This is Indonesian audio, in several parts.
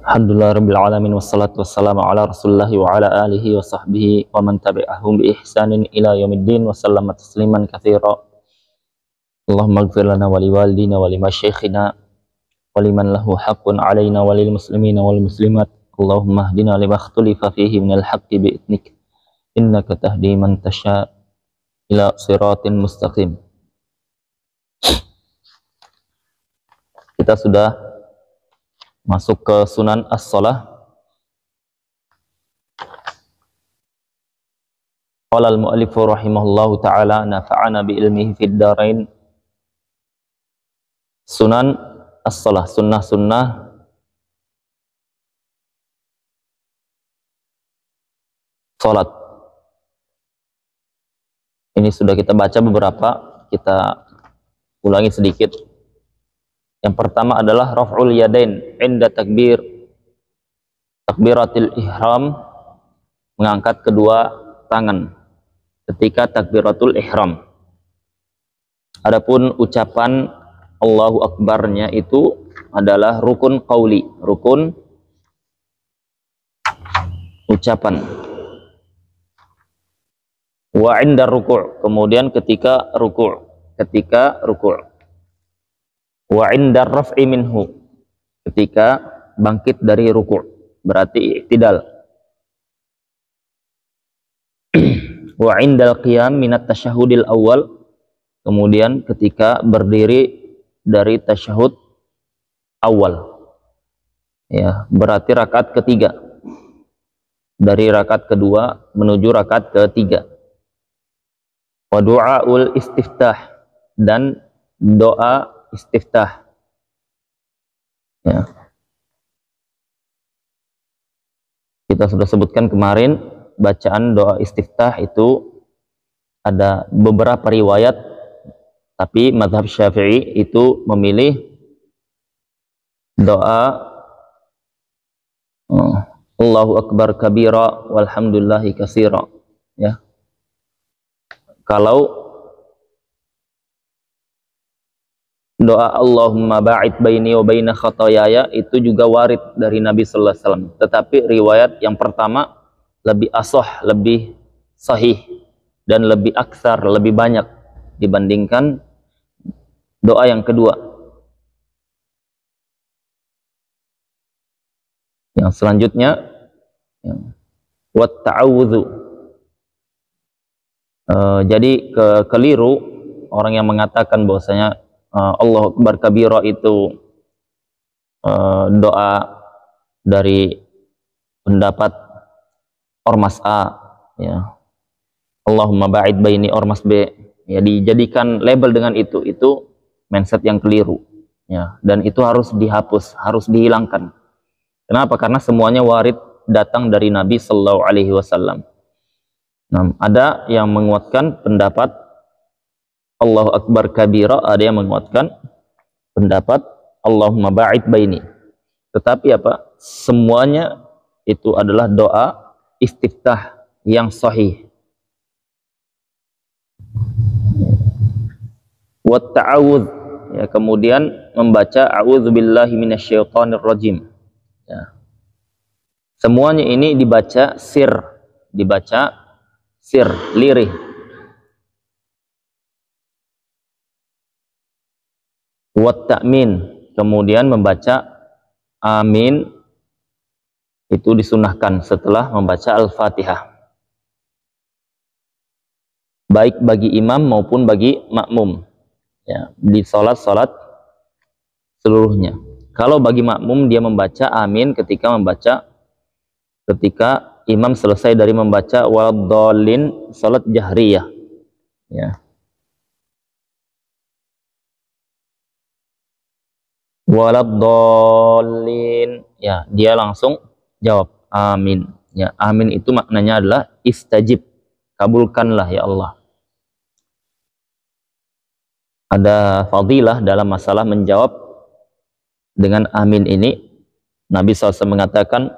Alhamdulillah rabbil alamin wassalatu wassalamu ala Rasulillah wa ala alihi wa sahbihi wa man tabi'ahum bi ihsanin ila yaumiddin wa sallama tasliman katsira. Allahumma ighfir lana wa liwalidina wa limasyayikhina wa liman lahu haqqun alaina wa lil muslimina wal muslimat. Allahumma hdina lima ikhtalafa fihi minal haqqi bi idnik innaka tahdi man tasha ila siratin mustaqim. Kita sudah masuk ke sunan as-shalah. Qala al-mu'allif rahimahullahu ta'ala nafa'ana bi ilmihi fid dharain. Sunan as-shalah, sunnah-sunnah salat. Ini sudah kita baca beberapa, kita ulangi sedikit. Yang pertama adalah raf'ul yadain inda takbiratil ihram, mengangkat kedua tangan ketika takbiratul ihram. Adapun ucapan Allahu Akbarnya itu adalah rukun qauli, rukun ucapan. Wa inda ruku', kemudian ketika ruku', wa inda raf'i minhu, ketika bangkit dari ruku', berarti i'tidal. Wa indal qiyam minat tasyahudil awal, kemudian ketika berdiri dari tasyahud awal, ya, berarti rakaat ketiga, dari rakaat kedua menuju rakaat ketiga. Wa du'aul istiftah, dan doa istiftah, ya. Kita sudah sebutkan kemarin, bacaan doa istiftah itu ada beberapa riwayat, tapi mazhab Syafi'i itu memilih doa Allahu Akbar kabira walhamdulillahi katsira, ya. Kalau doa Allahumma ba'id baini wa baina khotoyaya itu juga warid dari Nabi sallallahu alaihi wasallam, tetapi riwayat yang pertama lebih ashah, lebih sahih, dan lebih aksar, lebih banyak dibandingkan doa yang kedua. Yang selanjutnya, wat ta'awudzu. Jadi keliru orang yang mengatakan bahwasanya Allahu Akbar kabira itu doa dari pendapat ormas A, ya. Allahumma ba'id baini ormas B, ya, dijadikan label dengan itu mindset yang keliru, ya, dan itu harus dihapus, harus dihilangkan. Kenapa? Karena semuanya warid datang dari Nabi sallallahu alaihi wasallam. Nah, ada yang menguatkan pendapat Allahu Akbar kabira, ada yang menguatkan pendapat Allahumma ba'id baini. Tetapi apa? Semuanya itu adalah doa istiftah yang sahih. Wa ta'awudz, ya, kemudian membaca a'udzubillahi minasyaitonir rajim, ya. Semuanya ini dibaca sir, lirih. Wa ta'min, kemudian membaca amin itu disunahkan setelah membaca Al-Fatihah, baik bagi imam maupun bagi makmum, ya, di salat seluruhnya. Kalau bagi makmum dia membaca amin ketika imam selesai dari membaca waladdallin, salat jahriyah, ya. Waladdallin, ya, dia langsung jawab amin, ya. Amin itu maknanya adalah istajib, kabulkanlah ya Allah. Ada fadilah dalam masalah menjawab dengan amin ini. Nabi SAW mengatakan,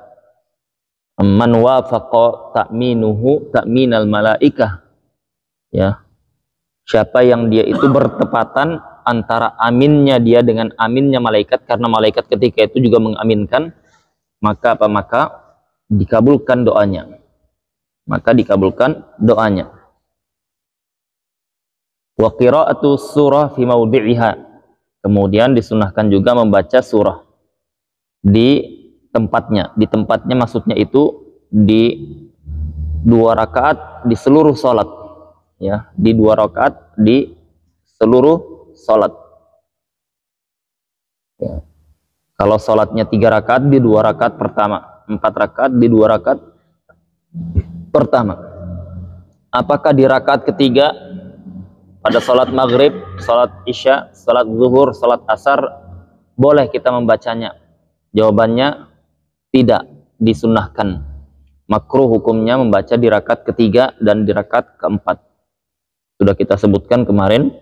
man wafaqa ta'minuhu ta'minal malaikah, ya, siapa yang dia itu bertepatan antara aminnya dia dengan aminnya malaikat, karena malaikat ketika itu juga mengaminkan, maka apa? Maka dikabulkan doanya. Maka dikabulkan doanya. Wa qira'atu surah fi mawdi'iha. Kemudian disunahkan juga membaca surah di tempatnya. Di tempatnya maksudnya itu di 2 rakaat di seluruh salat. Ya, di 2 rakaat di seluruh salat. Ya. Kalau salatnya 3 rakaat di 2 rakaat pertama, 4 rakaat di 2 rakaat pertama. Apakah di rakaat ketiga pada salat maghrib, salat isya, salat zuhur, salat asar boleh kita membacanya? Jawabannya tidak, disunnahkan. Makruh hukumnya membaca di rakaat ketiga dan di rakaat keempat. Sudah kita sebutkan kemarin,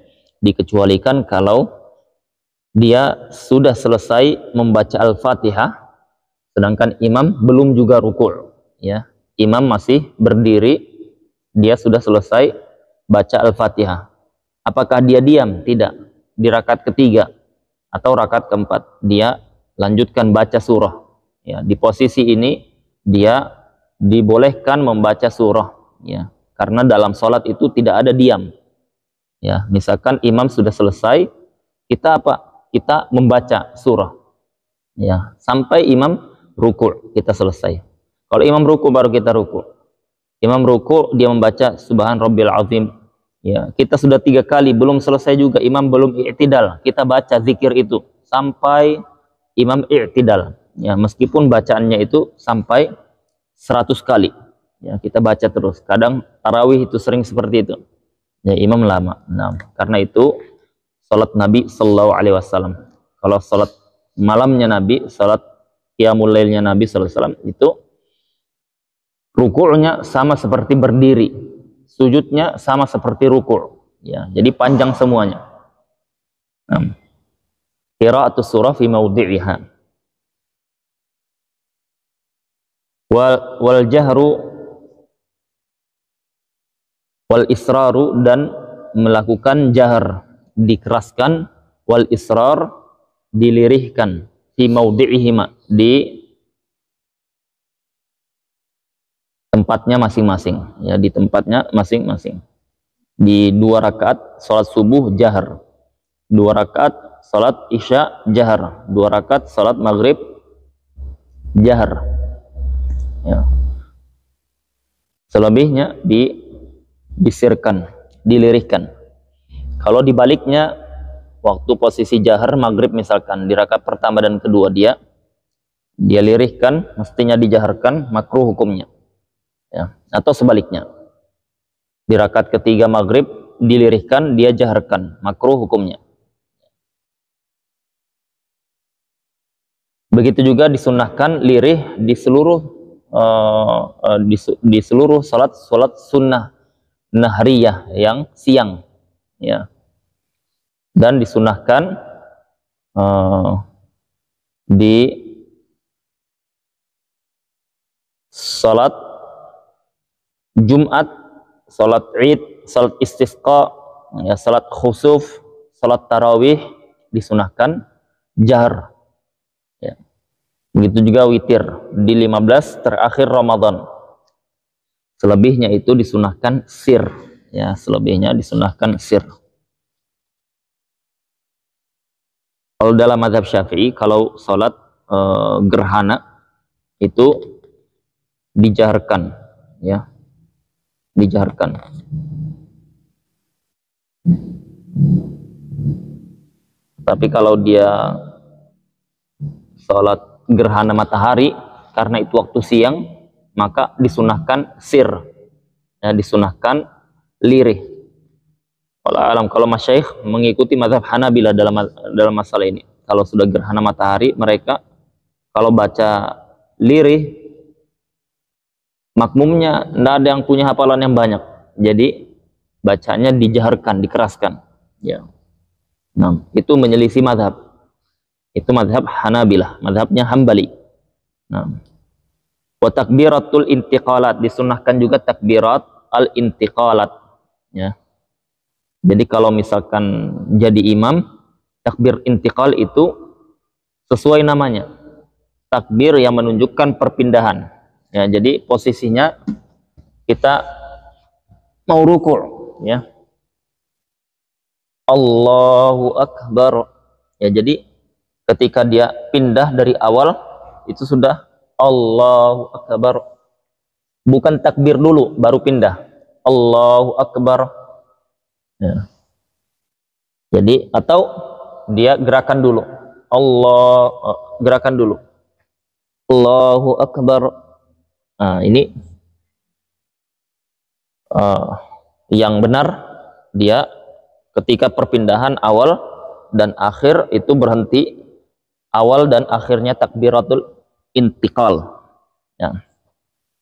dikecualikan kalau dia sudah selesai membaca Al-Fatihah sedangkan imam belum juga ruku', ya. Imam masih berdiri, dia sudah selesai baca Al-Fatihah. Apakah dia diam? Tidak. Di rakaat ketiga atau rakaat keempat dia lanjutkan baca surah. Ya, di posisi ini dia dibolehkan membaca surah, ya. Karena dalam sholat itu tidak ada diam. Ya, misalkan imam sudah selesai, kita apa? Kita membaca surah. Ya, sampai imam ruku' kita selesai. Kalau imam ruku' baru kita ruku'. Imam ruku' dia membaca subhan rabbil azim. Ya, kita sudah 3 kali belum selesai juga, imam belum i'tidal, kita baca zikir itu sampai imam i'tidal. Ya, meskipun bacaannya itu sampai 100 kali. Ya, kita baca terus. Kadang tarawih itu sering seperti itu. Ya, imam lama. Nah, karena itu salat Nabi sallallahu alaihi wasallam. Kalau salat malamnya Nabi, salat qiyamul lailnya Nabi sallallahu alaihi wasallam itu ruku'nya sama seperti berdiri, sujudnya sama seperti ruku'. Ya, jadi panjang semuanya. Nah, qira'atus surah fi mawdi'iha. Wal jahru wal israru, dan melakukan jahar, dikeraskan, wal israr, dilirihkan, fi mawdi'ihima, di tempatnya masing-masing, ya, di tempatnya masing-masing. Di 2 rakaat salat subuh jahar, 2 rakaat salat isya jahar, 2 rakaat salat maghrib jahar. Ya. Selebihnya disirkan, dilirihkan. Kalau dibaliknya, waktu posisi jahar maghrib misalkan di rakaat pertama dan kedua dia lirihkan, mestinya dijaharkan, makruh hukumnya. Ya. Atau sebaliknya, di rakaat ketiga maghrib dilirihkan, dia jaharkan, makruh hukumnya. Begitu juga disunnahkan lirih di seluruh di seluruh salat sunnah nahriyah yang siang, ya. Dan disunahkan di salat Jumat, salat Id, salat istisqa, ya, salat khusuf, salat tarawih disunahkan jahar. Ya. Begitu juga witir di 15 terakhir Ramadan. Selebihnya itu disunahkan sir, ya, selebihnya disunahkan sir. Kalau dalam mazhab Syafi'i, kalau salat gerhana itu dijaharkan, ya, dijaharkan. Tapi kalau dia salat gerhana matahari karena itu waktu siang, maka disunahkan sir, ya, disunahkan lirih. Kalau masyayikh mengikuti mazhab Hanabilah dalam masalah ini. Kalau sudah gerhana matahari, mereka kalau baca lirih, makmumnya tidak ada yang punya hafalan yang banyak, jadi bacanya dijaharkan, dikeraskan, ya. Nah, itu menyelisih mazhab. Itu mazhab Hanabilah, mazhabnya Hambali. Nah, wa takbiratul intiqalat, disunahkan juga takbirat al-intiqalat, ya. Jadi kalau misalkan jadi imam, takbir intiqal itu sesuai namanya. takbir yang menunjukkan perpindahan. Ya, jadi posisinya kita mau ruku', ya. Allahu Akbar. Ya, jadi ketika dia pindah dari awal itu sudah Allahu Akbar. Bukan takbir dulu baru pindah. Allahu Akbar. Ya. Jadi atau dia gerakan dulu. Gerakan dulu. Allahu Akbar. Nah, ini yang benar dia ketika perpindahan awal dan akhir itu berhenti, awal dan akhirnya takbiratul intiqal. Ya.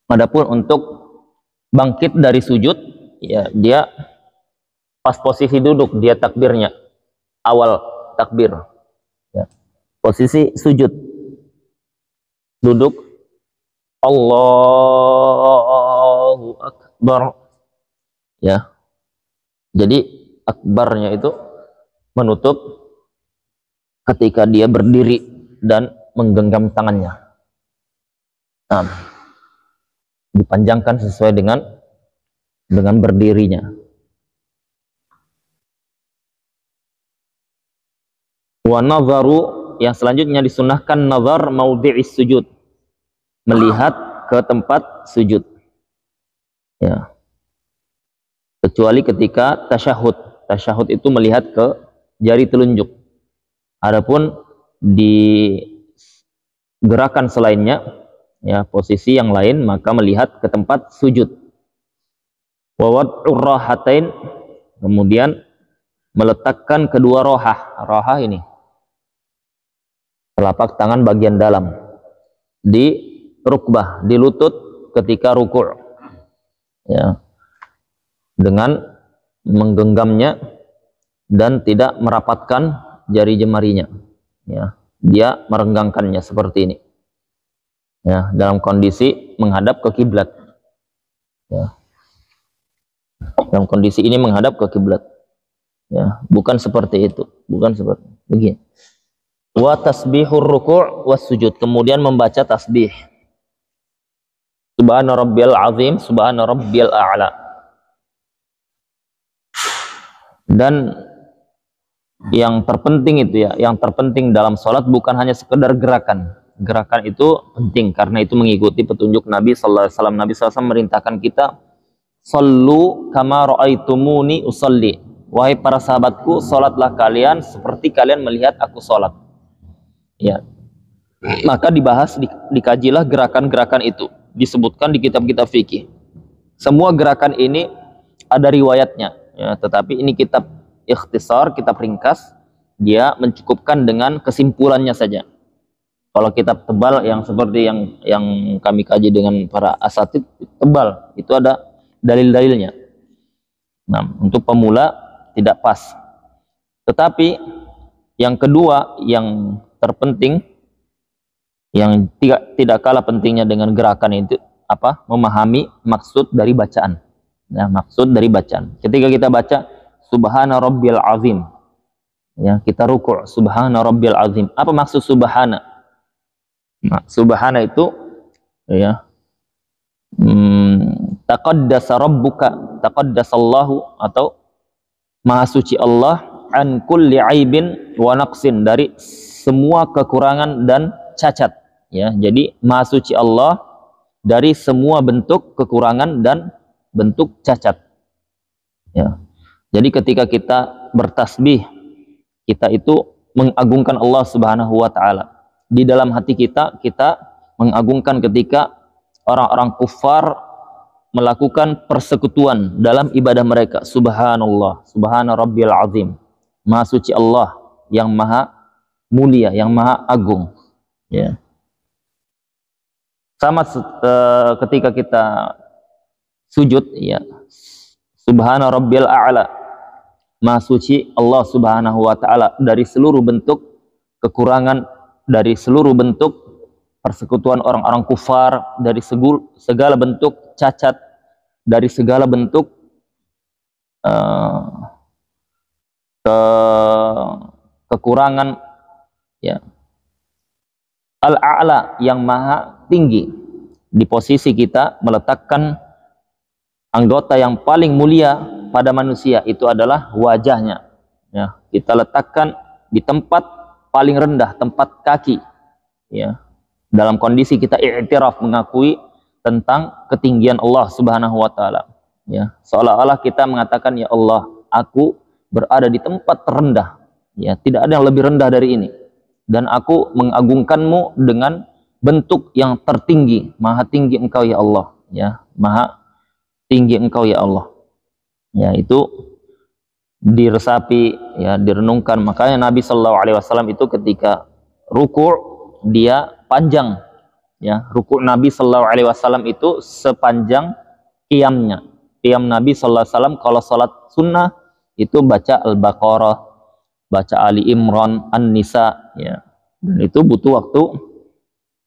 Adapun untuk bangkit dari sujud, ya dia pas posisi duduk dia takbirnya awal takbir. Ya. Posisi sujud duduk Allahu Akbar. Ya. Jadi akbarnya itu menutup ketika dia berdiri dan menggenggam tangannya. Nah, dipanjangkan sesuai dengan berdirinya. Wa nazaru, yang selanjutnya disunahkan nazar maudhi'is sujud, melihat ke tempat sujud. Ya. Kecuali ketika tasyahud. Tasyahud itu melihat ke jari telunjuk. Adapun di gerakan selainnya, ya posisi yang lain, maka melihat ke tempat sujud. Wa wad'ur rahatain, kemudian meletakkan kedua rohah. Rohah ini telapak tangan bagian dalam di rukbah, di lutut ketika ruku'. Ya. Dengan menggenggamnya dan tidak merapatkan jari jemarinya. Ya. Dia merenggangkannya seperti ini. Ya, dalam kondisi menghadap ke kiblat. Ya. Dalam kondisi ini menghadap ke kiblat. Ya, bukan seperti itu, bukan seperti begini. Wa tasbihur ruku' was sujud, kemudian membaca tasbih. Subhana rabbiyal azim, subhana rabbiyal a'la. Dan yang terpenting itu ya, yang terpenting dalam sholat bukan hanya sekedar gerakan. Gerakan itu penting karena itu mengikuti petunjuk Nabi sallallahu alaihi wasallam. Nabi sallallahu alaihi wasallam merintahkan kita, "Shallu kama ra'aitumuni usalli." Wahai para sahabatku, salatlah kalian seperti kalian melihat aku salat. Ya. Maka dibahas, dikajilah gerakan-gerakan itu. Disebutkan di kitab-kitab fikih. Semua gerakan ini ada riwayatnya, ya, tetapi ini kitab ikhtisar, kitab ringkas, dia mencukupkan dengan kesimpulannya saja. Kalau kitab tebal yang seperti yang kami kaji dengan para asatid, tebal, itu ada dalil-dalilnya. Nah, untuk pemula tidak pas. Tetapi yang kedua yang terpenting, yang tidak kalah pentingnya dengan gerakan itu apa? Memahami maksud dari bacaan. Ya, maksud dari bacaan. Ketika kita baca Subhana Rabbil Azim, ya, kita ruku', Subhana Rabbil Azim. Apa maksud Subhana? Nah, Subhana itu ya, taqaddasa rabbuka, taqaddasallahu, atau maha suci Allah, an kulli aibin wa naqsin, dari semua kekurangan dan cacat. Ya, jadi maha suci Allah dari semua bentuk kekurangan dan bentuk cacat. Ya. Jadi ketika kita bertasbih, kita itu mengagungkan Allah Subhanahu wa taala. Di dalam hati kita, kita mengagungkan ketika orang-orang kufar melakukan persekutuan dalam ibadah mereka. Subhanallah, subhana rabbil azim. Maha suci Allah yang maha mulia, yang maha agung. Ya. Sama ketika kita sujud, ya, subhana rabbil a'la, maha suci Allah Subhanahu wa taala dari seluruh bentuk kekurangan, dari seluruh bentuk persekutuan orang-orang kufar, dari segala bentuk cacat, dari segala bentuk kekurangan, ya. al-a'la, yang maha tinggi. Di posisi kita meletakkan anggota yang paling mulia pada manusia itu adalah wajahnya. Ya, kita letakkan di tempat paling rendah, tempat kaki. Ya, dalam kondisi kita i'tiraf, mengakui tentang ketinggian Allah Subhanahu wa taala. Ya, seolah-olah kita mengatakan, ya Allah, aku berada di tempat terendah. Ya, tidak ada yang lebih rendah dari ini. Dan aku mengagungkanmu dengan bentuk yang tertinggi. Maha tinggi engkau ya Allah. Ya, maha tinggi engkau ya Allah. Ya, itu diresapi, ya, direnungkan. Makanya Nabi Shallallahu Alaihi Wasallam itu ketika ruku' dia panjang. Ya, ruku' Nabi Shallallahu Alaihi Wasallam itu sepanjang qiyamnya. Qiyam Nabi Shallallahu Alaihi Wasallam kalau salat sunnah itu baca Al-Baqarah, baca Ali Imran, An-Nisa, ya. Dan itu butuh waktu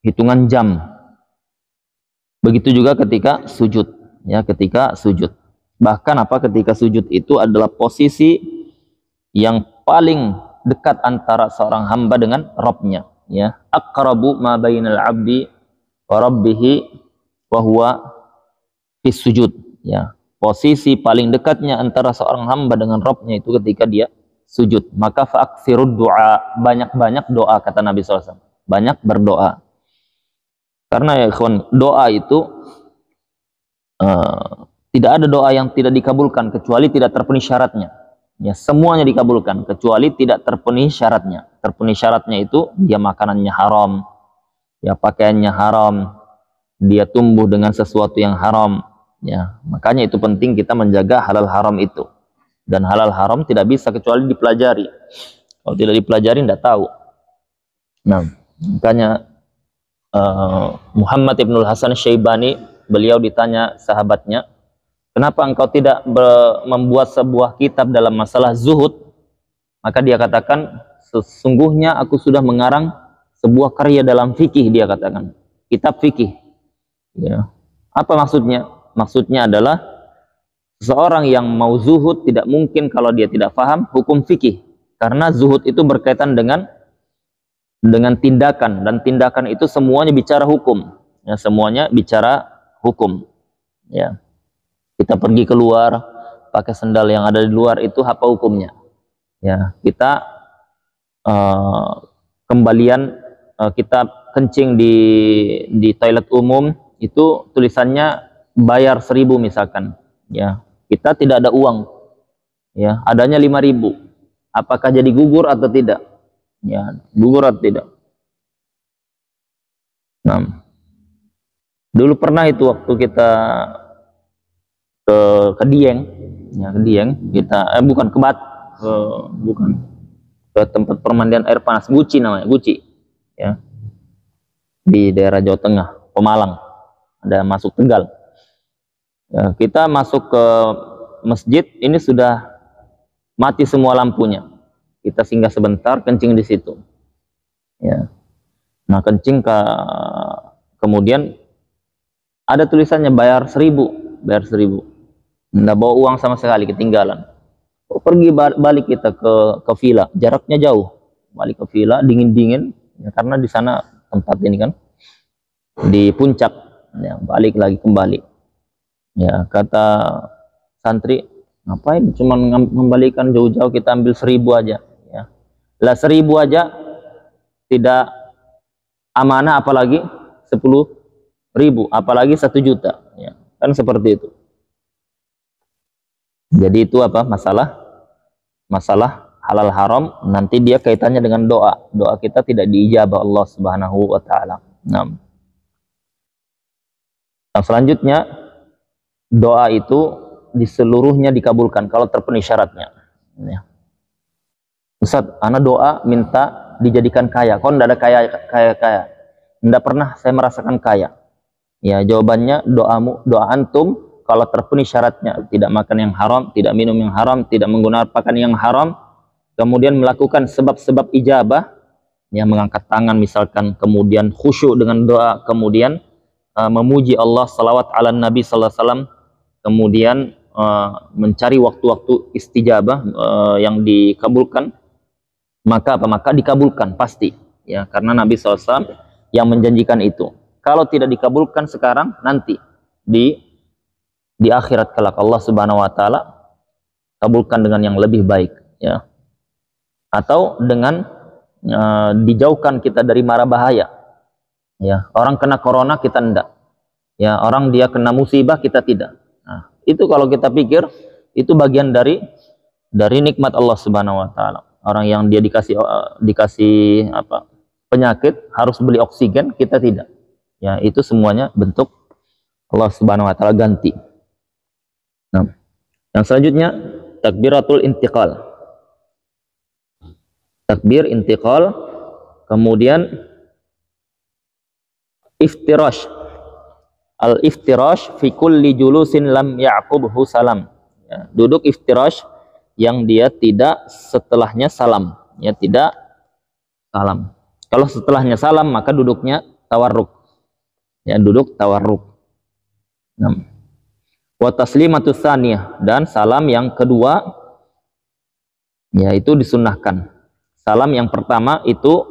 hitungan jam. Begitu juga ketika sujud, ya, ketika sujud. Bahkan ketika sujud itu adalah posisi yang paling dekat antara seorang hamba dengan Rabb-nya, ya. Aqrabu ma bainal 'abdi wa rabbihi wa huwa fis sujud, ya. Posisi paling dekatnya antara seorang hamba dengan Rabb-nya itu ketika dia sujud. Maka fa'aksirud doa, banyak-banyak doa, kata Nabi SAW. Banyak berdoa. Karena ya ikhwan, doa itu tidak ada doa yang tidak dikabulkan kecuali tidak terpenuhi syaratnya. Ya, semuanya dikabulkan kecuali tidak terpenuhi syaratnya. Terpenuhi syaratnya itu dia makanannya haram, ya pakaiannya haram, dia tumbuh dengan sesuatu yang haram. Ya, makanya itu penting kita menjaga halal haram itu. Dan halal haram tidak bisa kecuali dipelajari. Kalau tidak dipelajari tidak tahu. Nah, makanya Muhammad Ibnul Hasan Syaibani, beliau ditanya sahabatnya, kenapa engkau tidak membuat sebuah kitab dalam masalah zuhud? Maka dia katakan, sesungguhnya aku sudah mengarang sebuah karya dalam fikih, dia katakan, kitab fikih. Ya. Apa maksudnya? Maksudnya adalah seseorang yang mau zuhud tidak mungkin kalau dia tidak paham hukum fikih, karena zuhud itu berkaitan dengan tindakan, dan tindakan itu semuanya bicara hukum, ya, semuanya bicara hukum. Ya, kita pergi keluar pakai sendal yang ada di luar itu apa hukumnya? Ya, kita kita kencing di toilet umum itu tulisannya bayar 1.000 misalkan, ya, kita tidak ada uang, ya, adanya 5.000, apakah jadi gugur atau tidak? Ya, gugur atau tidak? Nah, dulu pernah itu waktu kita ke Dieng, ya, ke Dieng kita bukan ke tempat permandian air panas, Guci namanya, Guci, ya, di daerah Jawa Tengah, Pemalang, ada masuk Tegal. Ya, kita masuk ke masjid, ini sudah mati semua lampunya. Kita singgah sebentar, kencing di situ. Ya. Nah, kencing kemudian ada tulisannya bayar 1.000, bayar 1.000. Nggak bawa uang sama sekali, ketinggalan. Pergi balik kita ke villa, jaraknya jauh. Balik ke villa, dingin-dingin, ya, karena di sana tempat ini kan di puncak. Ya, balik lagi kembali. Ya, kata santri, ngapain cuma mengembalikan jauh-jauh, kita ambil 1.000 aja, ya. Lah 1.000 aja tidak amanah, apalagi 10.000, apalagi 1 juta, ya. Kan seperti itu. Jadi itu masalah halal haram, nanti dia kaitannya dengan doa. Doa kita tidak diijabah Allah Subhanahu wa taala. Nah, selanjutnya doa itu di seluruhnya dikabulkan kalau terpenuhi syaratnya. Ya. Ustaz, ana doa minta dijadikan kaya. Kok tidak ada kaya? Tidak pernah saya merasakan kaya. Ya, jawabannya doa antum kalau terpenuhi syaratnya, tidak makan yang haram, tidak minum yang haram, tidak menggunakan pakaian yang haram, kemudian melakukan sebab-sebab ijabah, ya, mengangkat tangan misalkan, kemudian khusyuk dengan doa, kemudian memuji Allah, salawat ala Nabi sallallahu alaihi wasallam, kemudian mencari waktu-waktu istijabah yang dikabulkan, maka dikabulkan pasti, ya, karena Nabi SAW yang menjanjikan itu. Kalau tidak dikabulkan sekarang, nanti di akhirat kelak Allah Subhanahu wa taala kabulkan dengan yang lebih baik, ya. Atau dengan dijauhkan kita dari mara bahaya. Ya, orang kena corona kita enggak. Ya, orang dia kena musibah kita tidak. Nah, itu kalau kita pikir itu bagian dari nikmat Allah Subhanahu wa taala. Orang yang dia dikasih apa? Penyakit harus beli oksigen, kita tidak. Ya, itu semuanya bentuk Allah Subhanahu wa taala ganti. Nah, yang selanjutnya takbiratul intiqal. Takbir intiqal, kemudian iftirash. Al-iftirash fi kulli julusin lam ya'qubhu salam. Ya, duduk iftirash yang dia tidak setelahnya salam, ya, tidak salam. Kalau setelahnya salam maka duduknya tawarruk. Ya, duduk tawarruk. Nah, wa taslimatus tsaniyah, dan salam yang kedua yaitu disunnahkan. Salam yang pertama itu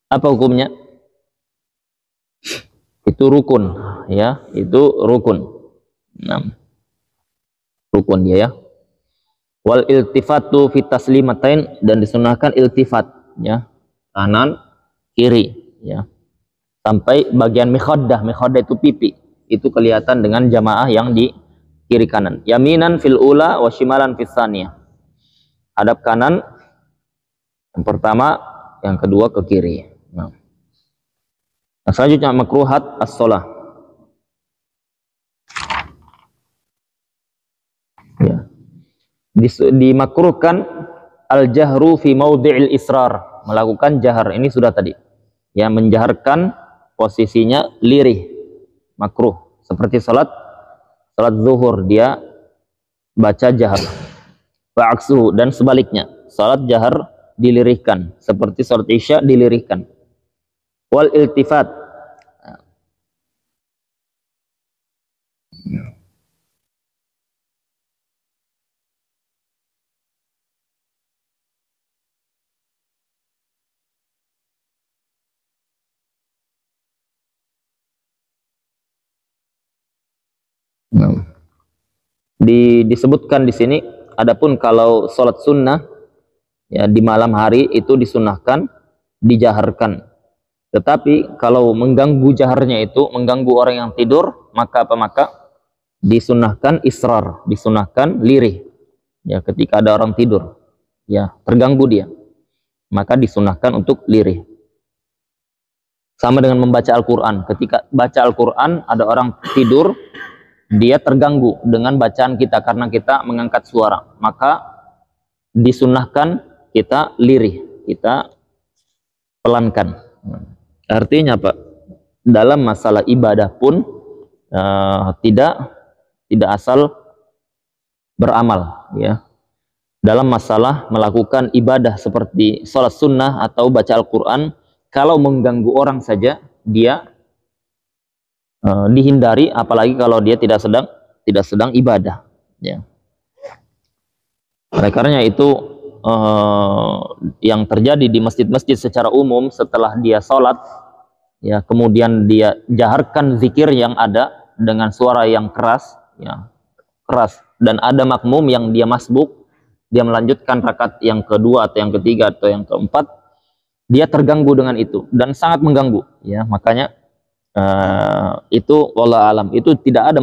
apa hukumnya? Itu rukun, ya, itu rukun. Nah, rukun dia, ya. Wal iltifatu fi taslimatain, dan disunahkan iltifat, ya, kanan kiri, ya, sampai bagian mikhoddah. Mikhoddah itu pipi, itu kelihatan dengan jamaah yang di kiri kanan. Yaminan fil ula wa shimalan fis tsaniyah. Hadap kanan yang pertama, yang kedua ke kiri. Nah, selanjutnya makruhat as-shalah. Ya. Dimakruhkan al-jahru fi maudhi'il israr, melakukan jahar. Ini sudah tadi. Ya, menjaharkan posisinya lirih. Makruh. Seperti salat zuhur dia baca jahar. Fa'aksuhu, dan sebaliknya. Salat jahar dilirihkan, seperti salat isya dilirihkan. Wal iltifat, disebutkan di sini. Adapun kalau sholat sunnah, ya, di malam hari itu disunahkan dijaharkan. Tetapi kalau mengganggu jaharnya itu mengganggu orang yang tidur, maka apa? Maka disunahkan israr, disunahkan lirih. Ya, ketika ada orang tidur, ya, terganggu dia, maka disunahkan untuk lirih. Sama dengan membaca Al-Quran. Ketika baca Al-Quran ada orang tidur, dia terganggu dengan bacaan kita karena kita mengangkat suara, maka disunahkan kita lirih, kita pelankan. Artinya apa? Dalam masalah ibadah pun tidak asal beramal, ya. Dalam masalah melakukan ibadah seperti sholat sunnah atau baca Al-Quran, kalau mengganggu orang saja dia dihindari, apalagi kalau dia tidak sedang ibadah, ya. Oleh karenanya itu yang terjadi di masjid-masjid secara umum, setelah dia sholat, ya, kemudian dia jaharkan zikir yang ada dengan suara yang keras, ya, keras, dan ada makmum yang dia masbuk, dia melanjutkan rakaat yang kedua atau yang ketiga atau yang keempat, dia terganggu dengan itu dan sangat mengganggu, ya. Makanya itu wallahu alam, itu tidak ada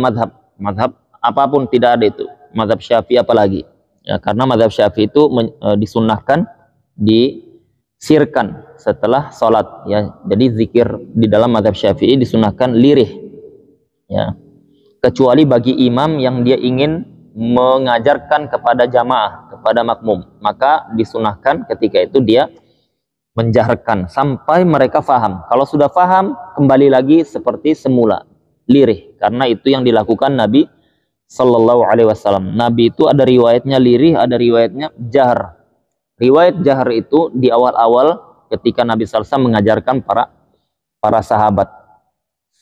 madhab apapun, tidak ada itu madhab Syafi'i apalagi, ya, karena madhab Syafi'i itu disunnahkan disirkan setelah sholat, ya. Jadi zikir di dalam madhab Syafi'i disunnahkan lirih, ya, kecuali bagi imam yang dia ingin mengajarkan kepada jamaah, kepada makmum, maka disunahkan ketika itu dia menjaharkan sampai mereka faham. Kalau sudah faham, kembali lagi seperti semula, lirih, karena itu yang dilakukan Nabi Sallallahu Alaihi Wasallam. Nabi itu ada riwayatnya lirih, ada riwayatnya jahar. Riwayat jahar itu di awal-awal ketika Nabi Sallallahu Alaihi Wasallam mengajarkan para sahabat.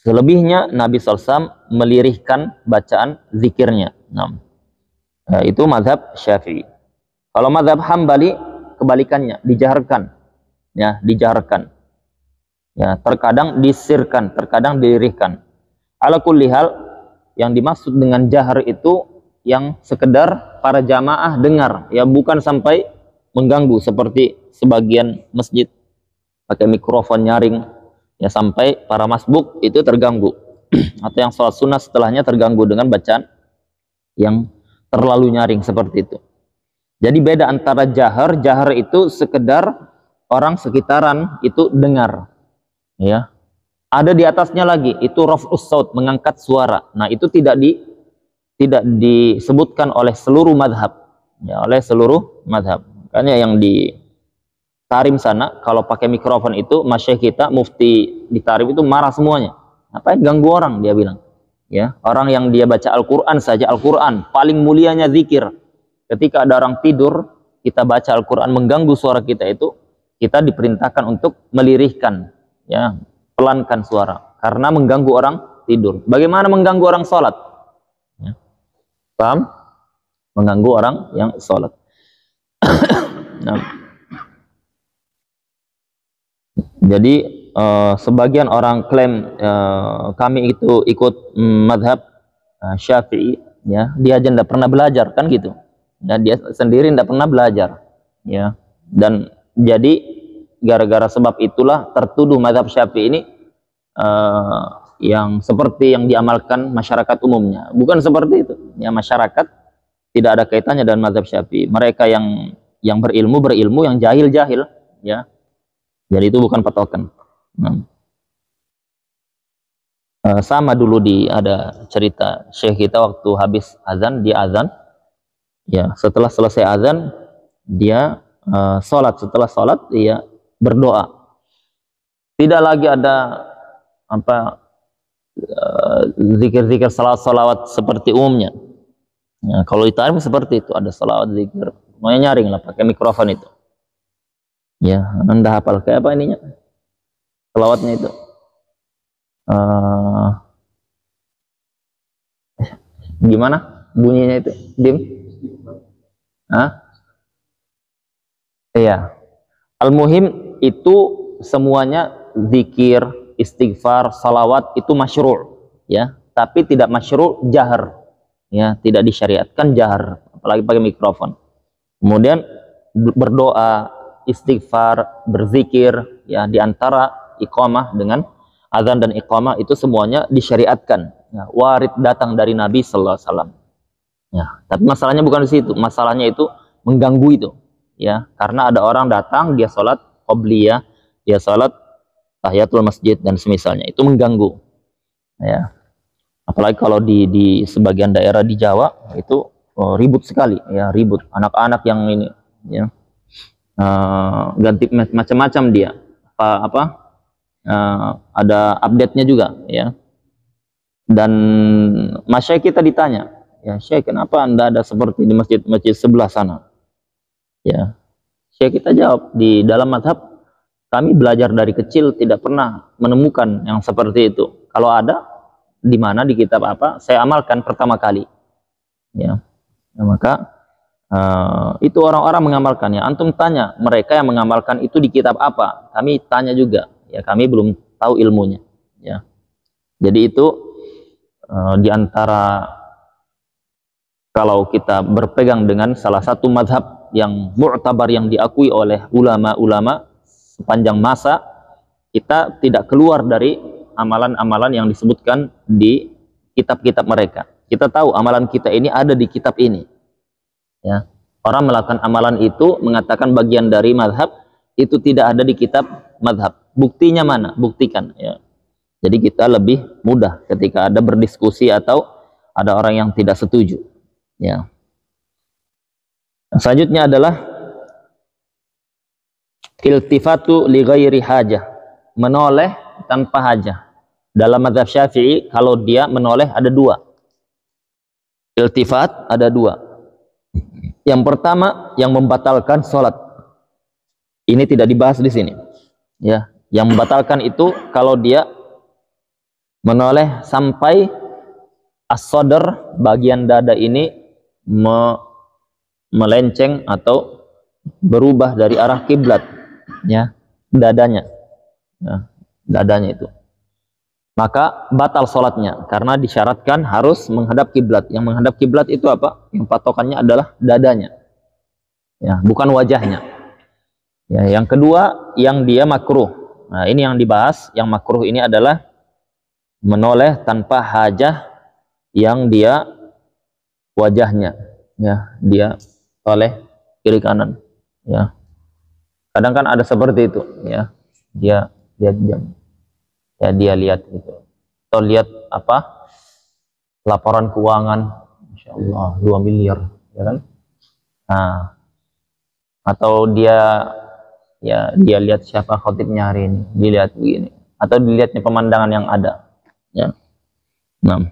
Selebihnya Nabi Sallallahu Alaihi Wasallam melirihkan bacaan zikirnya. Nah, itu mazhab Syafi'i. Kalau mazhab Hambali kebalikannya, dijaharkan. Ya, dijaharkan. Ya, terkadang disirkan, terkadang dilirihkan. Ala kulli hal, yang dimaksud dengan jahar itu yang sekedar para jamaah dengar, ya bukan sampai mengganggu seperti sebagian masjid pakai mikrofon nyaring, ya sampai para masbuk itu terganggu atau yang sholat sunnah setelahnya terganggu dengan bacaan yang terlalu nyaring seperti itu. Jadi beda antara jahar, jahar itu sekedar orang sekitaran itu dengar, ya. Ada di atasnya lagi itu raf'us saut, mengangkat suara. Nah, itu tidak disebutkan oleh seluruh madhab, ya, oleh seluruh madhab. Makanya yang di Tarim sana kalau pakai mikrofon itu masyayikh kita mufti di Tarim itu marah semuanya. Apa yang ganggu orang, dia bilang. Ya, orang yang dia baca Al-Qur'an saja, Al-Qur'an paling mulianya zikir. Ketika ada orang tidur, kita baca Al-Qur'an mengganggu suara kita itu, kita diperintahkan untuk melirihkan, ya, pelankan suara karena mengganggu orang tidur. Bagaimana mengganggu orang sholat? Ya. Paham? Mengganggu orang yang sholat. Nah. Jadi sebagian orang klaim kami itu ikut madhab Syafi'i, ya, dia aja tidak pernah belajar, kan gitu. Dan dia sendiri tidak pernah belajar, ya. Dan jadi gara-gara sebab itulah tertuduh mazhab Syafi'i ini yang seperti yang diamalkan masyarakat umumnya. Bukan seperti itu. Ya, masyarakat tidak ada kaitannya dengan mazhab Syafi'i. Mereka yang berilmu, yang jahil, ya. Jadi itu bukan patokan. Nah. Sama dulu ada cerita syekh kita waktu habis azan, dia azan. Ya, setelah selesai azan dia sholat. Setelah sholat dia berdoa. Tidak lagi ada zikir-zikir salawat seperti umumnya. Ya, kalau di Tarim seperti itu, ada salawat, zikir, semuanya nyaring lah pakai mikrofon itu. Ya, Anda hafal kayak apa ininya? Salawatnya itu. Gimana bunyinya itu? Dim? Hah? Iya. Al-muhim itu semuanya zikir, istighfar, salawat itu masyru', ya, tapi tidak masyru' jahar, ya, tidak disyariatkan jahar, apalagi pakai mikrofon. Kemudian berdoa, istighfar, berzikir, ya, diantara iqamah dengan azan dan iqamah itu semuanya disyariatkan, ya, warid datang dari Nabi sallallahu alaihi wasallam. Ya, tapi masalahnya bukan di situ, masalahnya itu mengganggu itu, ya, karena ada orang datang dia sholat qobliyah, dia sholat tahiyatul masjid dan semisalnya, itu mengganggu, ya. Apalagi kalau di sebagian daerah di Jawa itu ribut sekali, ya, ribut anak-anak yang ini, ya, ganti macam-macam dia, ada update-nya juga, ya. Dan masyayikh kita ditanya, ya Syekh, kenapa Anda ada seperti di masjid-masjid sebelah sana? Ya, Syekh kita jawab, di dalam mazhab kami belajar dari kecil tidak pernah menemukan yang seperti itu. Kalau ada, di mana, di kitab apa, saya amalkan pertama kali. Ya, ya, maka itu orang-orang mengamalkannya. Antum tanya mereka yang mengamalkan itu di kitab apa? Kami tanya juga. Ya, kami belum tahu ilmunya. Ya, jadi itu di antara kalau kita berpegang dengan salah satu mazhab yang mu'tabar, yang diakui oleh ulama-ulama sepanjang masa, kita tidak keluar dari amalan-amalan yang disebutkan di kitab-kitab mereka. Kita tahu amalan kita ini ada di kitab ini. Ya. Orang melakukan amalan itu mengatakan bagian dari mazhab, itu tidak ada di kitab mazhab. Buktinya mana? Buktikan. Ya. Jadi kita lebih mudah ketika ada berdiskusi atau ada orang yang tidak setuju. Ya. Selanjutnya adalah iltifatu li ghairi hajah, menoleh tanpa hajah. Dalam mazhab Syafi'i kalau dia menoleh ada dua. Iltifat ada dua. Yang pertama yang membatalkan sholat. Ini tidak dibahas di sini. Ya, yang membatalkan itu kalau dia menoleh sampai as-sadr, bagian dada ini melenceng atau berubah dari arah kiblat, ya, dadanya, ya, dadanya itu, maka batal sholatnya karena disyaratkan harus menghadap kiblat. Yang menghadap kiblat itu apa? Yang patokannya adalah dadanya, ya, bukan wajahnya. Ya, yang kedua, yang dia makruh. Nah, ini yang dibahas. Yang makruh ini adalah menoleh tanpa hajah, yang dia wajahnya, ya, dia oleh kiri kanan, ya. Kadang kan ada seperti itu, ya. Dia diam. Ya, dia lihat gitu, atau lihat apa, laporan keuangan, Masya Allah 2 miliar, ya kan. Nah, atau dia, ya, dia lihat siapa khotibnya hari ini, dilihat begini, atau dilihatnya pemandangan yang ada, ya. Nah,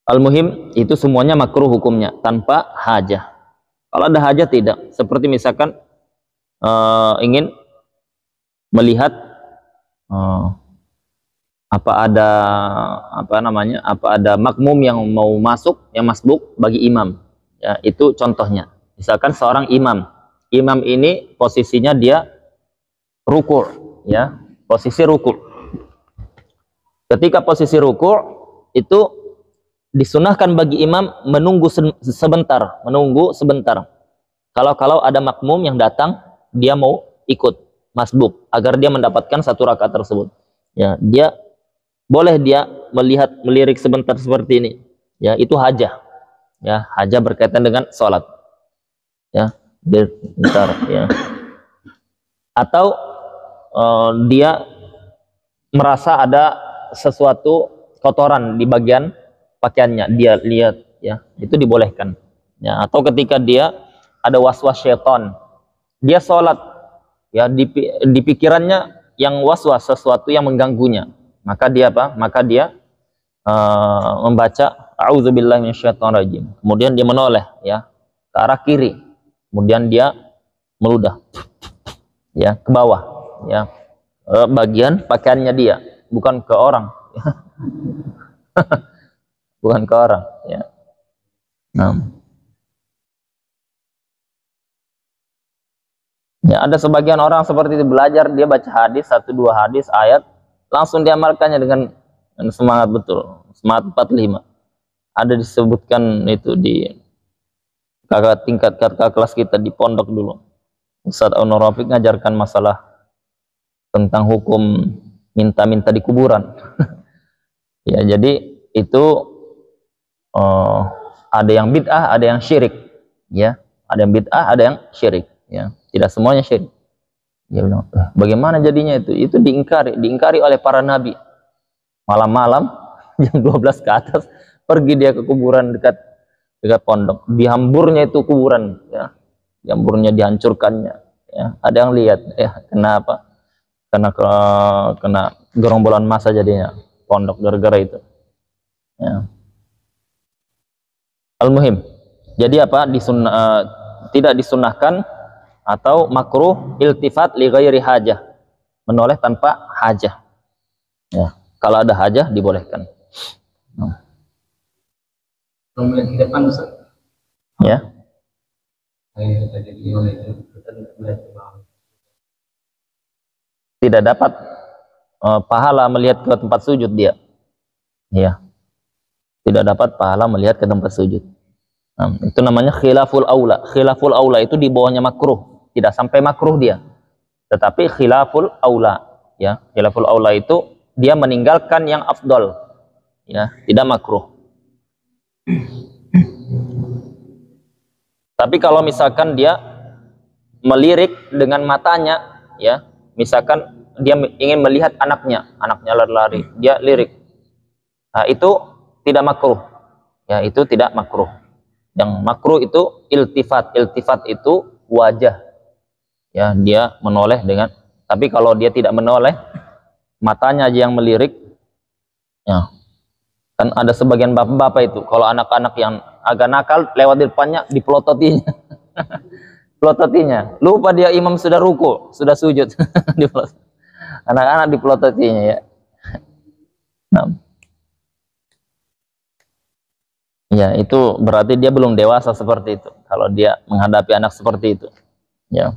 al-muhim itu semuanya makruh hukumnya tanpa hajah. Kalau ada hajah tidak, seperti misalkan ingin melihat apa ada makmum yang mau masuk, yang masbuk bagi imam, ya, itu contohnya. Misalkan seorang imam ini posisinya dia ruku', ya, posisi ruku'. Ketika posisi ruku' itu disunahkan bagi imam menunggu sebentar. Kalau ada makmum yang datang, dia mau ikut masbuk agar dia mendapatkan 1 rakaat tersebut, ya, dia boleh dia melirik sebentar seperti ini, ya, itu hajah, ya, hajah berkaitan dengan sholat, ya, bentar, ya. Atau dia merasa ada sesuatu kotoran di bagian pakaiannya, dia lihat, ya, itu dibolehkan, ya. Atau ketika dia ada waswas syaitan, dia sholat, ya, di pikirannya yang waswas, sesuatu yang mengganggunya, maka dia apa? Maka dia membaca a'udzubillahi minasyaitonirrajim. Kemudian dia menoleh, ya, ke arah kiri. Kemudian dia meludah, ya, ke bawah, ya, bagian pakaiannya dia, bukan ke orang, ya. Bukan ke orang, ya. Nah, ya, ada sebagian orang seperti itu, belajar, dia baca hadis, 1-2 hadis, ayat, langsung diamalkannya dengan semangat betul, semangat 45. Ada disebutkan itu di kakak kelas kita di pondok dulu, Ustadz Aunur Rafiq ngajarkan masalah tentang hukum minta-minta di kuburan. Ya, jadi itu ada yang bid'ah, ada yang syirik, ya, ada yang bid'ah, ada yang syirik, ya, tidak semuanya syirik. Dia bilang, bagaimana jadinya itu? Itu diingkari oleh para nabi. Malam-malam jam 12 ke atas pergi dia ke kuburan dekat pondok, dihamburnya itu kuburan, ya, dihamburnya, dihancurkannya, ya. Ada yang lihat, ya, kenapa? Kena gerombolan massa jadinya pondok gara-gara itu, ya. Al-muhim, jadi apa? Tidak disunahkan atau makruh iltifat li ghairi hajah, menoleh tanpa hajah, ya. Kalau ada hajah dibolehkan. Ya. Tidak dapat pahala melihat ke tempat sujud dia, ya. Tidak dapat pahala melihat ke tempat sujud. Nah, itu namanya khilaful aula. Khilaful aula itu di bawahnya makruh, tidak sampai makruh dia, tetapi khilaful aula, ya. Khilaful aula itu dia meninggalkan yang afdol, ya, tidak makruh. Tapi kalau misalkan dia melirik dengan matanya, ya, misalkan dia ingin melihat anaknya lari-lari, dia lirik, nah, itu tidak makruh, ya, itu tidak makruh. Yang makruh itu iltifat itu wajah, ya, dia menoleh dengan, tapi kalau dia tidak menoleh, matanya aja yang melirik, ya. Kan ada sebagian bapak-bapak itu, kalau anak-anak yang agak nakal lewat di depannya, dipelototinya. Pelototinya, lupa dia imam sudah ruku, sudah sujud. Anak-anak dipelototinya, ya. Nah, ya, itu berarti dia belum dewasa seperti itu kalau dia menghadapi anak seperti itu, ya.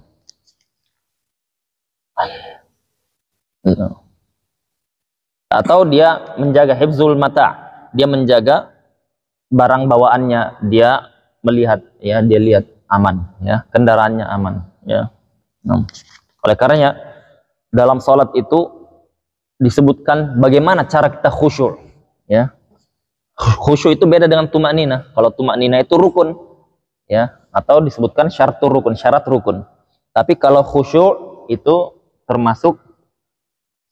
Atau dia menjaga hifzul mata, dia menjaga barang bawaannya, dia melihat, ya, dia lihat aman, ya, kendaraannya aman, ya. Nah, oleh karenanya dalam sholat itu disebutkan bagaimana cara kita khusyuk, ya. Khusyuk itu beda dengan tumakninah. Kalau tumakninah itu rukun, ya, atau disebutkan syaratul rukun, syarat rukun. Tapi kalau khusyuk itu termasuk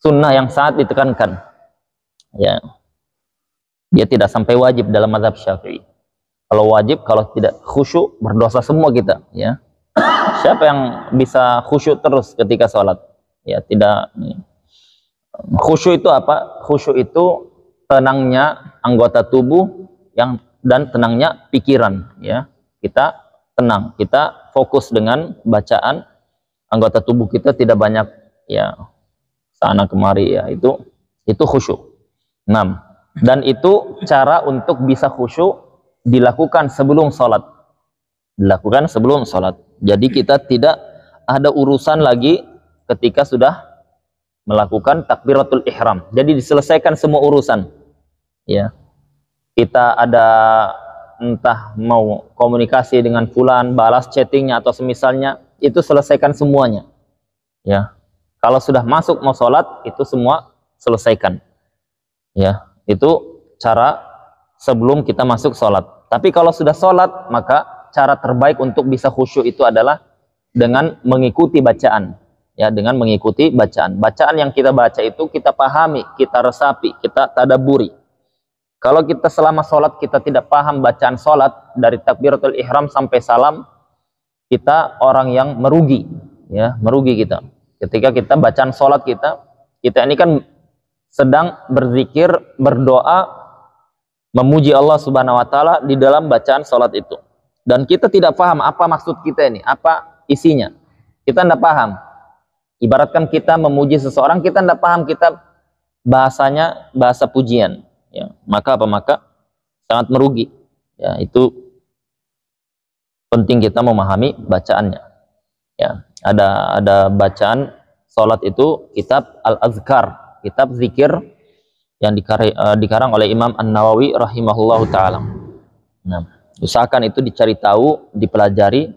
sunnah yang sangat ditekankan, ya. Dia tidak sampai wajib dalam mazhab Syafi'i. Kalau wajib, kalau tidak khusyuk, berdosa semua kita, ya. Siapa yang bisa khusyuk terus ketika sholat? Ya, tidak. Khusyuk itu apa? Khusyuk itu tenangnya anggota tubuh dan tenangnya pikiran, ya. Kita tenang, kita fokus dengan bacaan, anggota tubuh kita tidak banyak, ya, sana kemari, ya. Itu khusyuk. 6. Dan itu cara untuk bisa khusyuk dilakukan sebelum sholat. Dilakukan sebelum sholat. Jadi kita tidak ada urusan lagi ketika sudah melakukan takbiratul ihram. Jadi diselesaikan semua urusan. Ya. Kita ada entah mau komunikasi dengan fulan, balas chattingnya atau semisalnya, itu selesaikan semuanya. Ya. Kalau sudah masuk mau sholat, itu semua selesaikan. Ya. Itu cara sebelum kita masuk sholat. Tapi kalau sudah sholat, maka cara terbaik untuk bisa khusyuk itu adalah dengan mengikuti bacaan. Ya, dengan mengikuti bacaan. Bacaan yang kita baca itu kita pahami, kita resapi, kita tadaburi. Kalau kita selama sholat kita tidak paham bacaan sholat dari takbiratul ihram sampai salam, kita orang yang merugi. Ya, merugi kita. Ketika kita bacaan sholat kita ini kan sedang berzikir, berdoa, memuji Allah Subhanahu wa taala di dalam bacaan salat itu. Dan kita tidak paham apa maksud kita ini, apa isinya. Kita tidak paham. Ibaratkan kita memuji seseorang, kita tidak paham, kita bahasanya bahasa pujian, ya. Maka apa? Maka sangat merugi. Ya, itu penting kita memahami bacaannya. Ya, ada bacaan salat itu kitab Al-Azkar, kitab zikir yang dikarang oleh Imam An-Nawawi rahimahullahu ta'ala. Nah, usahakan itu dicari tahu, dipelajari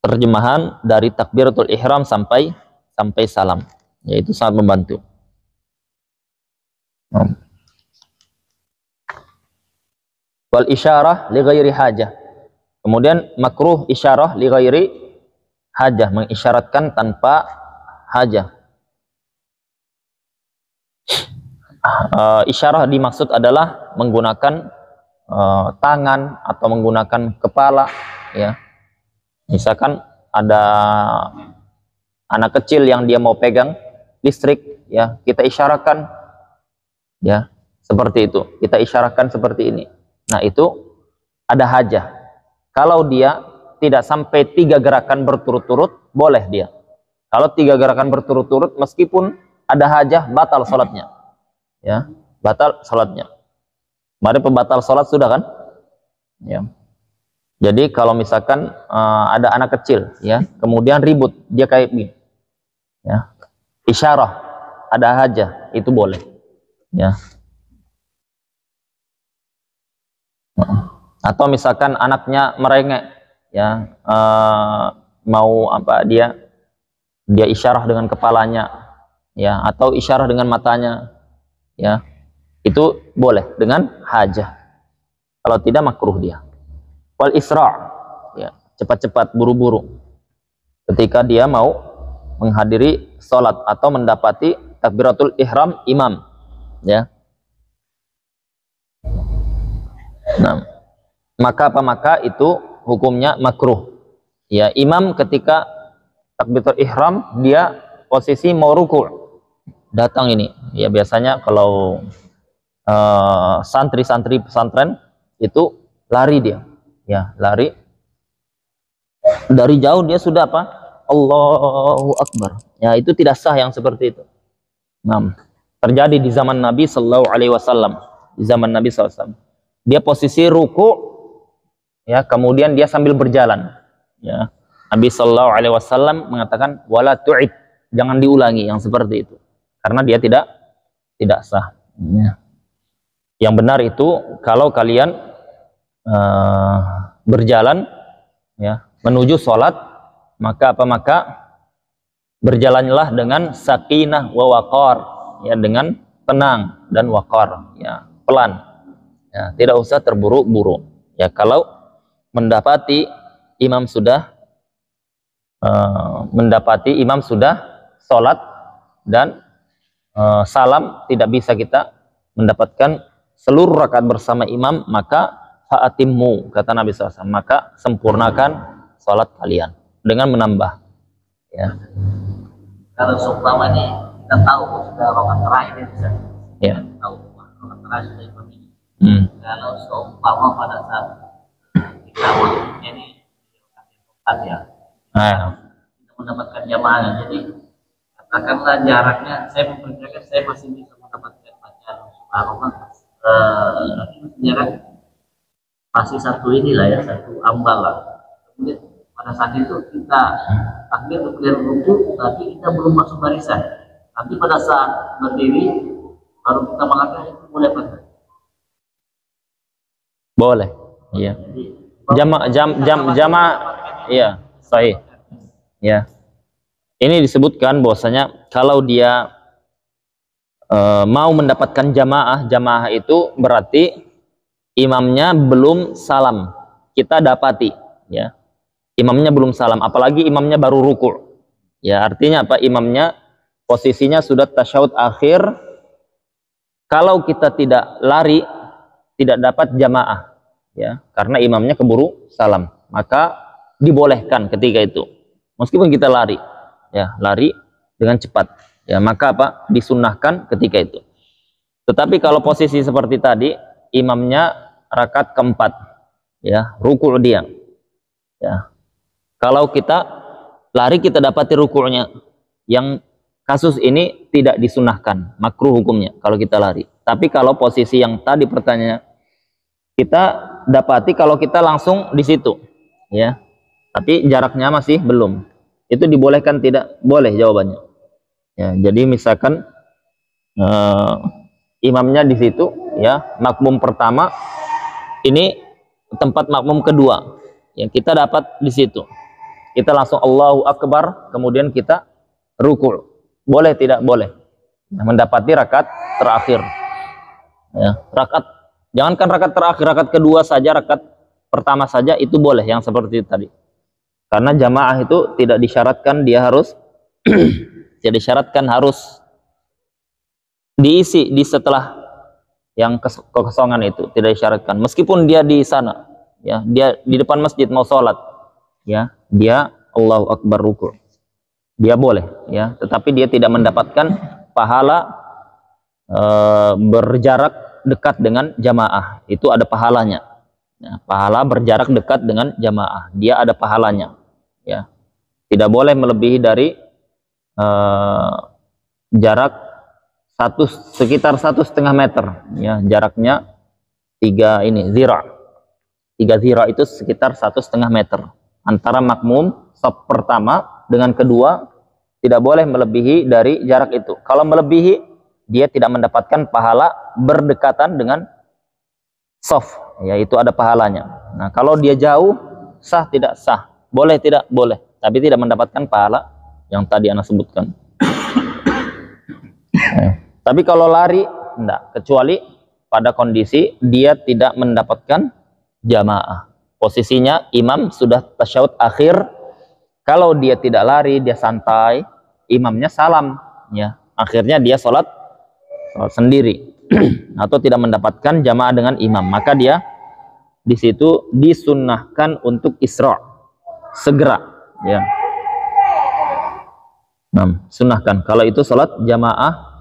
terjemahan dari takbiratul ihram sampai salam. Yaitu sangat membantu. Wal isyarah li ghairi hajah. Kemudian makruh isyarah li ghairi hajah, mengisyaratkan tanpa hajah. Isyarah dimaksud adalah menggunakan tangan atau menggunakan kepala, ya. Misalkan ada anak kecil yang dia mau pegang listrik, ya, kita isyaratkan, ya, seperti itu. Kita isyaratkan seperti ini. Nah, itu ada hajah. Kalau dia tidak sampai 3 gerakan berturut-turut, boleh dia. Kalau 3 gerakan berturut-turut, meskipun ada hajah, batal sholatnya. Ya, batal salatnya. Mari pembatal salat sudah kan? Ya. Jadi kalau misalkan ada anak kecil, ya, kemudian ribut, dia kayak gini, ya, isyarah, ada hajah, itu boleh, ya. Atau misalkan anaknya merengek, ya, mau apa, dia isyarah dengan kepalanya, ya, atau isyarah dengan matanya. Ya, itu boleh dengan hajah. Kalau tidak makruh dia. Wal isra', ya, cepat-cepat, buru-buru. Ketika dia mau menghadiri sholat atau mendapati takbiratul ihram imam, ya. Nah, maka itu hukumnya makruh. Ya, imam ketika takbiratul ihram dia posisi mau ruku'. Datang ini, ya, biasanya kalau santri-santri pesantren itu lari dia, ya, lari dari jauh, dia sudah apa? Allahu Akbar. Ya, itu tidak sah yang seperti itu. Nah, terjadi di zaman Nabi Sallallahu Alaihi Wasallam. Di zaman Nabi SAW, dia posisi ruku, ya, kemudian dia sambil berjalan, ya. Nabi Sallallahu Alaihi Wasallam mengatakan wala tu'id, jangan diulangi yang seperti itu, karena dia tidak sah. Ya. Yang benar itu kalau kalian berjalan ya menuju sholat, maka berjalanlah dengan sakinah wa waqar, ya, dengan tenang dan waqar, ya, pelan, ya, tidak usah terburu-buru. Ya, kalau mendapati imam sudah sholat dan salam, tidak bisa kita mendapatkan seluruh rakaat bersama imam, maka fa'atimmu, kata Nabi SAW, maka sempurnakan sholat kalian dengan menambah. Ya. Kalau seumpama ini kita tahu sudah rakaat terakhir bisa, ya, tahu rakaat terakhir sudah imam ini. Kalau seumpama pada saat kita ini rakaat ya, kita mendapatkan jamaah, jadi katakanlah jaraknya, saya memperkirakan saya masih bisa mendapatkan bacaan subhanallah, jarak masih satu inilah ya, satu ambal lah. Kemudian pada saat itu kita takbir kemudian ruku, tapi kita belum masuk barisan. Tapi pada saat berdiri baru kita mengatakan itu boleh betul. Boleh, iya. Jama, iya, sahih. Ya. Ini disebutkan bahwasanya kalau dia mau mendapatkan jamaah itu berarti imamnya belum salam. Kita dapati, ya. Imamnya belum salam, apalagi imamnya baru ruku'. Ya, artinya apa? Imamnya posisinya sudah tasyahud akhir. Kalau kita tidak lari, tidak dapat jamaah, ya, karena imamnya keburu salam, maka dibolehkan ketika itu. Meskipun kita lari, ya, lari dengan cepat, ya, maka apa? Disunnahkan ketika itu. Tetapi kalau posisi seperti tadi, imamnya rakaat keempat, ya, ruku' dia, ya. Kalau kita lari, kita dapati ruku'nya. Yang kasus ini tidak disunahkan, makruh hukumnya kalau kita lari. Tapi kalau posisi yang tadi pertanyaannya, kita dapati kalau kita langsung di situ, ya, tapi jaraknya masih belum, itu dibolehkan tidak? Boleh jawabannya. Ya, jadi misalkan imamnya di situ, ya, makmum pertama, ini tempat makmum kedua, ya, kita dapat di situ. Kita langsung Allahu Akbar, kemudian kita ruku'. Boleh tidak? Boleh. Mendapati rakaat terakhir. Ya, jangankan rakaat terakhir, rakaat kedua saja, rakaat pertama saja itu boleh, yang seperti tadi. Karena jamaah itu tidak disyaratkan dia harus tidak disyaratkan harus diisi di setelah yang kekosongan itu, tidak disyaratkan. Meskipun dia di sana, ya, dia di depan masjid mau sholat, ya, dia Allahu Akbar ruku', dia boleh, ya, tetapi dia tidak mendapatkan pahala berjarak dekat dengan jamaah. Itu ada pahalanya, ya, pahala berjarak dekat dengan jamaah, dia ada pahalanya, ya. Tidak boleh melebihi dari jarak sekitar 1,5 meter, ya, jaraknya 3 zira itu sekitar 1,5 meter antara makmum saf pertama dengan kedua. Tidak boleh melebihi dari jarak itu. Kalau melebihi, dia tidak mendapatkan pahala berdekatan dengan saf, yaitu ada pahalanya. Nah, kalau dia jauh, sah tidak sah, boleh tidak? Boleh, tapi tidak mendapatkan pahala yang tadi Anda sebutkan. Tapi kalau lari, enggak, kecuali pada kondisi dia tidak mendapatkan jamaah. Posisinya imam sudah tasyahud akhir. Kalau dia tidak lari, dia santai, imamnya salam, ya, akhirnya dia sholat sendiri atau tidak mendapatkan jamaah dengan imam, maka dia di situ disunnahkan untuk isra', segera, ya. Nah, sunnahkan kalau itu sholat jamaah.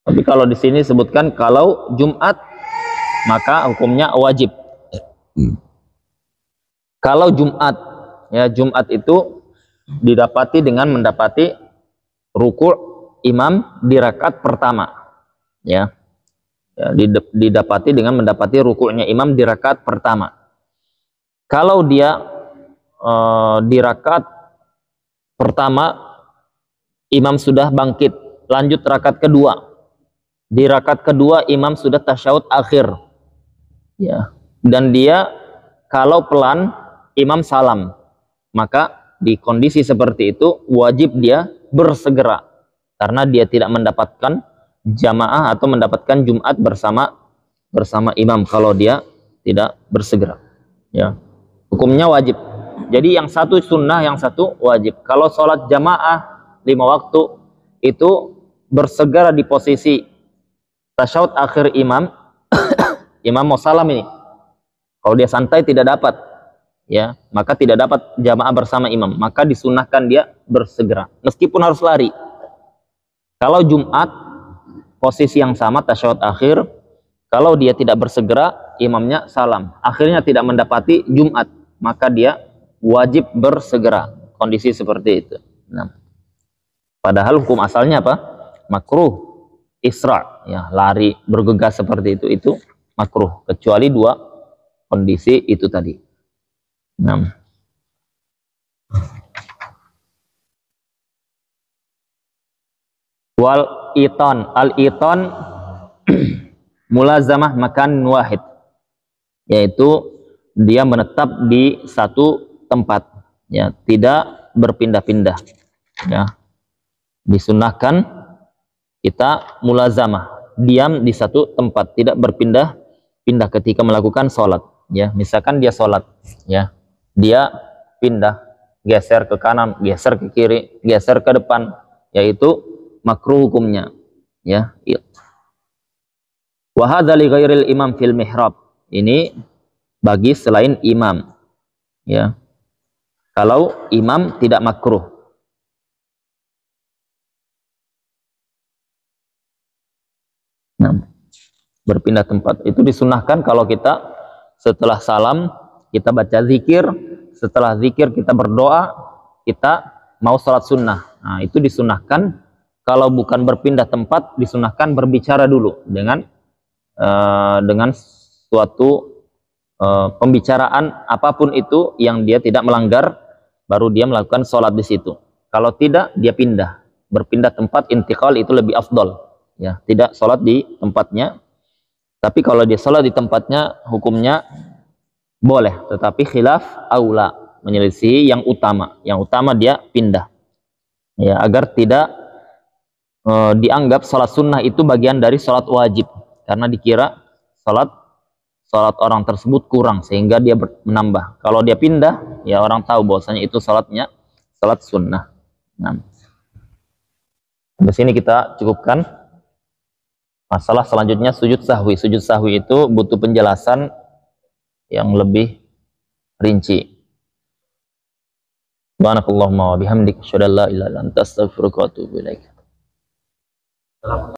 Tapi kalau di sini sebutkan kalau Jumat, maka hukumnya wajib. Kalau Jumat, ya, Jumat itu didapati dengan mendapati ruku' imam di rakaat pertama, ya, didapati dengan mendapati ruku'nya imam di rakaat pertama. Kalau dia di rakaat pertama imam sudah bangkit, lanjut rakaat kedua, Di rakaat kedua imam sudah tasyahud akhir. Ya. Dan dia kalau pelan imam salam, maka di kondisi seperti itu wajib dia bersegera karena dia tidak mendapatkan jamaah atau mendapatkan Jumat bersama imam kalau dia tidak bersegera. Ya. Hukumnya wajib. Jadi yang satu sunnah, yang satu wajib. Kalau sholat jamaah 5 waktu itu bersegera di posisi tasyahud akhir imam, imam mau salam ini. Kalau dia santai tidak dapat, ya, maka tidak dapat jamaah bersama imam. Maka disunahkan dia bersegera, meskipun harus lari. Kalau Jumat posisi yang sama tasyahud akhir, kalau dia tidak bersegera, imamnya salam, akhirnya tidak mendapati Jumat, maka dia wajib bersegera. Kondisi seperti itu. Nah, padahal hukum asalnya apa? Makruh isra, ya, lari bergegas seperti itu makruh, kecuali 2 kondisi itu tadi. Nah, wal iton, al iton mulazamah makan wahid, yaitu dia menetap di satu tempat, ya, tidak berpindah-pindah, ya. Disunahkan kita mulazamah, diam di satu tempat, tidak berpindah-pindah ketika melakukan sholat, ya. Misalkan dia sholat, ya, dia pindah, geser ke kanan, geser ke kiri, geser ke depan, yaitu makruh hukumnya, ya. Wa hadza li ghairil imam fil mihrab, ini bagi selain imam, ya. Kalau imam tidak makruh. Nah, berpindah tempat itu disunahkan kalau kita setelah salam kita baca zikir, setelah zikir kita berdoa, kita mau sholat sunnah. Nah, itu disunahkan. Kalau bukan berpindah tempat, disunahkan berbicara dulu dengan suatu pembicaraan apapun itu yang dia tidak melanggar, baru dia melakukan sholat di situ. Kalau tidak, dia pindah, berpindah tempat, intiqal itu lebih afdol, ya, tidak sholat di tempatnya. Tapi kalau dia sholat di tempatnya, hukumnya boleh, tetapi khilaf aula, menyelisih yang utama. Yang utama dia pindah, ya, agar tidak dianggap sholat sunnah itu bagian dari sholat wajib, karena dikira sholat orang tersebut kurang sehingga dia menambah. Kalau dia pindah, ya orang tahu bahwasanya itu sholatnya sholat sunnah. Nah, di sini kita cukupkan. Masalah selanjutnya sujud sahwi. Sujud sahwi itu butuh penjelasan yang lebih rinci. Subhanakallahumma wa bihamdika asyhadu an la ilaha illa anta astaghfiruka wa atubu ilaik.